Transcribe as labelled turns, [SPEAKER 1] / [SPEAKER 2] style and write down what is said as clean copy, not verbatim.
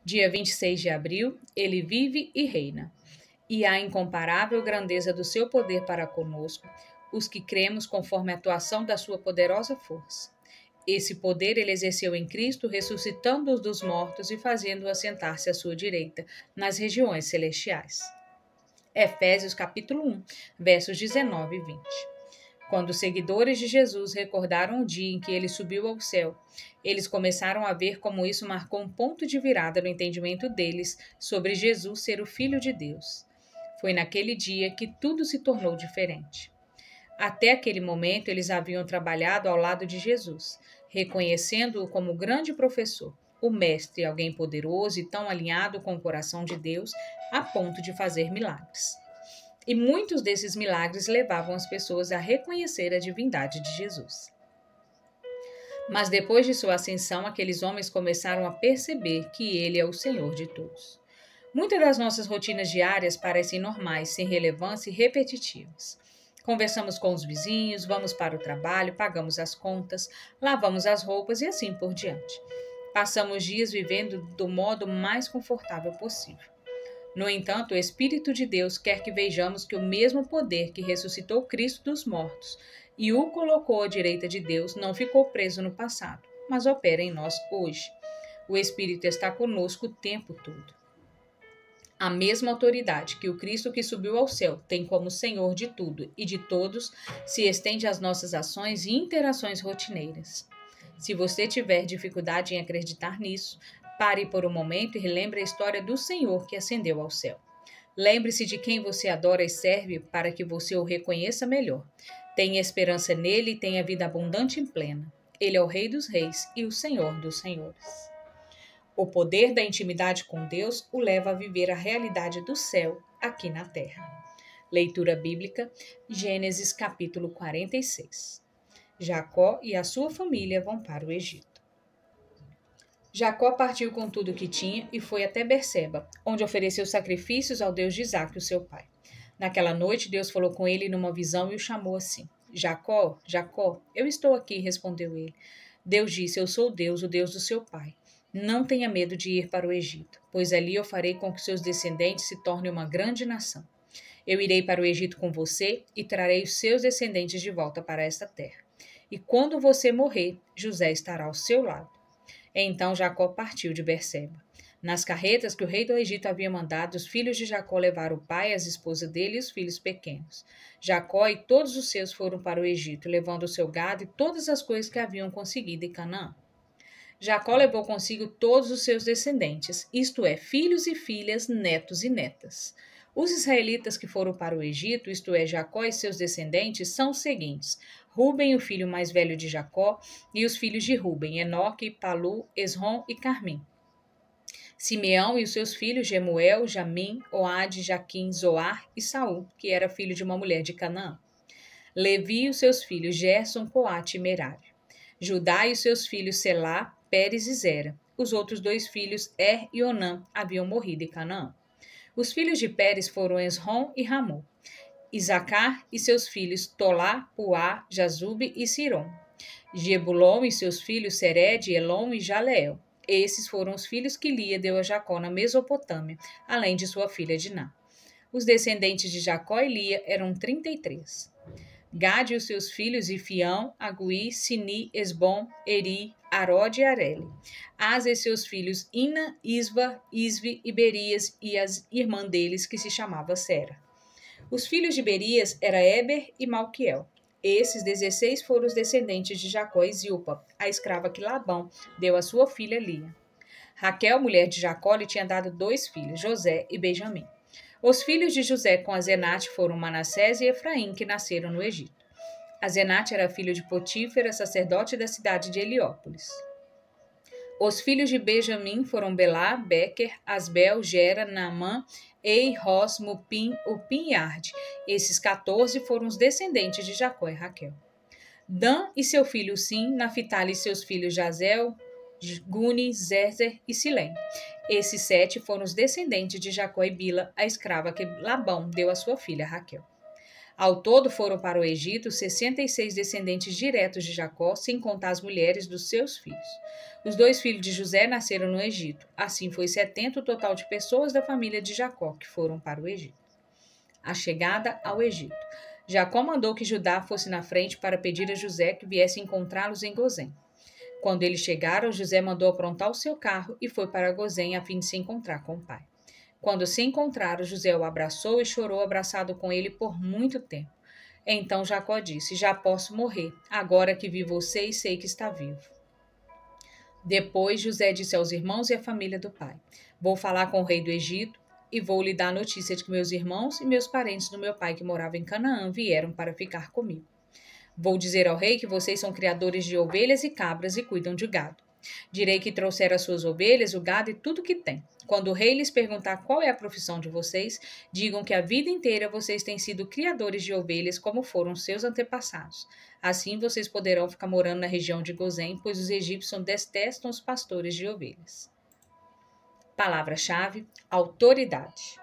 [SPEAKER 1] Dia 26 de abril, ele vive e reina. E a incomparável grandeza do seu poder para conosco, os que cremos conforme a atuação da sua poderosa força. Esse poder ele exerceu em Cristo, ressuscitando-os dos mortos e fazendo-o assentar-se à sua direita, nas regiões celestiais. Efésios capítulo 1, versos 19 e 20. Quando os seguidores de Jesus recordaram o dia em que ele subiu ao céu, eles começaram a ver como isso marcou um ponto de virada no entendimento deles sobre Jesus ser o Filho de Deus. Foi naquele dia que tudo se tornou diferente. Até aquele momento, eles haviam trabalhado ao lado de Jesus, reconhecendo-o como grande professor, o mestre, alguém poderoso e tão alinhado com o coração de Deus a ponto de fazer milagres. E muitos desses milagres levavam as pessoas a reconhecer a divindade de Jesus. Mas depois de sua ascensão, aqueles homens começaram a perceber que ele é o Senhor de todos. Muitas das nossas rotinas diárias parecem normais, sem relevância e repetitivas. Conversamos com os vizinhos, vamos para o trabalho, pagamos as contas, lavamos as roupas e assim por diante. Passamos dias vivendo do modo mais confortável possível. No entanto, o Espírito de Deus quer que vejamos que o mesmo poder que ressuscitou Cristo dos mortos e o colocou à direita de Deus não ficou preso no passado, mas opera em nós hoje. O Espírito está conosco o tempo todo. A mesma autoridade que o Cristo que subiu ao céu tem como Senhor de tudo e de todos se estende às nossas ações e interações rotineiras. Se você tiver dificuldade em acreditar nisso, pare por um momento e relembre a história do Senhor que ascendeu ao céu. Lembre-se de quem você adora e serve para que você o reconheça melhor. Tenha esperança nele e tenha vida abundante e plena. Ele é o Rei dos Reis e o Senhor dos Senhores. O poder da intimidade com Deus o leva a viver a realidade do céu aqui na terra. Leitura bíblica, Gênesis capítulo 46. Jacó e a sua família vão para o Egito. Jacó partiu com tudo o que tinha e foi até Berseba, onde ofereceu sacrifícios ao Deus de Isaque, o seu pai. Naquela noite, Deus falou com ele numa visão e o chamou assim: Jacó, Jacó, eu estou aqui, respondeu ele. Deus disse: Eu sou Deus, o Deus do seu pai. Não tenha medo de ir para o Egito, pois ali eu farei com que seus descendentes se tornem uma grande nação. Eu irei para o Egito com você e trarei os seus descendentes de volta para esta terra. E quando você morrer, José estará ao seu lado. Então Jacó partiu de Berseba. Nas carretas que o rei do Egito havia mandado, os filhos de Jacó levaram o pai, as esposas dele e os filhos pequenos. Jacó e todos os seus foram para o Egito, levando o seu gado e todas as coisas que haviam conseguido em Canaã. Jacó levou consigo todos os seus descendentes, isto é, filhos e filhas, netos e netas. Os israelitas que foram para o Egito, isto é, Jacó e seus descendentes, são os seguintes: Ruben, o filho mais velho de Jacó, e os filhos de Ruben, Enoque, Palu, Esrom e Carmim. Simeão e os seus filhos, Gemuel, Jamim, Oade, Jaquim, Zoar e Saul, que era filho de uma mulher de Canaã. Levi e os seus filhos, Gerson, Coate e Merari. Judá e os seus filhos, Selá, Pérez e Zera. Os outros dois filhos, e Onã, haviam morrido em Canaã. Os filhos de Pérez foram Esrom e Ramon. Isacar e seus filhos, Tolá, Puá, Jazube e Sirom. Jebulon e seus filhos, Sered, Elom e Jaleel. Esses foram os filhos que Lia deu a Jacó na Mesopotâmia, além de sua filha Diná. Os descendentes de Jacó e Lia eram 33. Gade e os seus filhos, Ifião, Agui, Sini, Esbom, Eri, Arode e Areli. Asa e seus filhos, Ina, Isva, Isvi e Berias e as irmã deles, que se chamava Sera. Os filhos de Berias eram Eber e Malquiel. Esses 16 foram os descendentes de Jacó e Zilpa, a escrava que Labão deu à sua filha Lia. Raquel, mulher de Jacó, lhe tinha dado 2 filhos, José e Benjamim. Os filhos de José com Azenate foram Manassés e Efraim, que nasceram no Egito. Azenate era filho de Potífera, sacerdote da cidade de Heliópolis. Os filhos de Benjamim foram Belá, Bequer, Asbel, Gera, Naamã, Ei, Ros, Mupim, Upim e Arde. Esses 14 foram os descendentes de Jacó e Raquel. Dan e seu filho Sim, Naphtali e seus filhos Jazel, Guni, Zezer e Silém. Esses 7 foram os descendentes de Jacó e Bila, a escrava que Labão deu à sua filha Raquel. Ao todo foram para o Egito 66 descendentes diretos de Jacó, sem contar as mulheres dos seus filhos. Os 2 filhos de José nasceram no Egito. Assim foi 70 o total de pessoas da família de Jacó que foram para o Egito. A chegada ao Egito. Jacó mandou que Judá fosse na frente para pedir a José que viesse encontrá-los em Gozém. Quando eles chegaram, José mandou aprontar o seu carro e foi para Gozém a fim de se encontrar com o pai. Quando se encontraram, José o abraçou e chorou abraçado com ele por muito tempo. Então Jacó disse: Já posso morrer, agora que vi você e sei que está vivo. Depois José disse aos irmãos e à família do pai: Vou falar com o rei do Egito e vou lhe dar a notícia de que meus irmãos e meus parentes do meu pai que moravam em Canaã vieram para ficar comigo. Vou dizer ao rei que vocês são criadores de ovelhas e cabras e cuidam de gado. Direi que trouxeram as suas ovelhas, o gado e tudo que tem. Quando o rei lhes perguntar qual é a profissão de vocês, digam que a vida inteira vocês têm sido criadores de ovelhas como foram seus antepassados. Assim vocês poderão ficar morando na região de Gozém, pois os egípcios detestam os pastores de ovelhas. Palavra-chave: autoridade.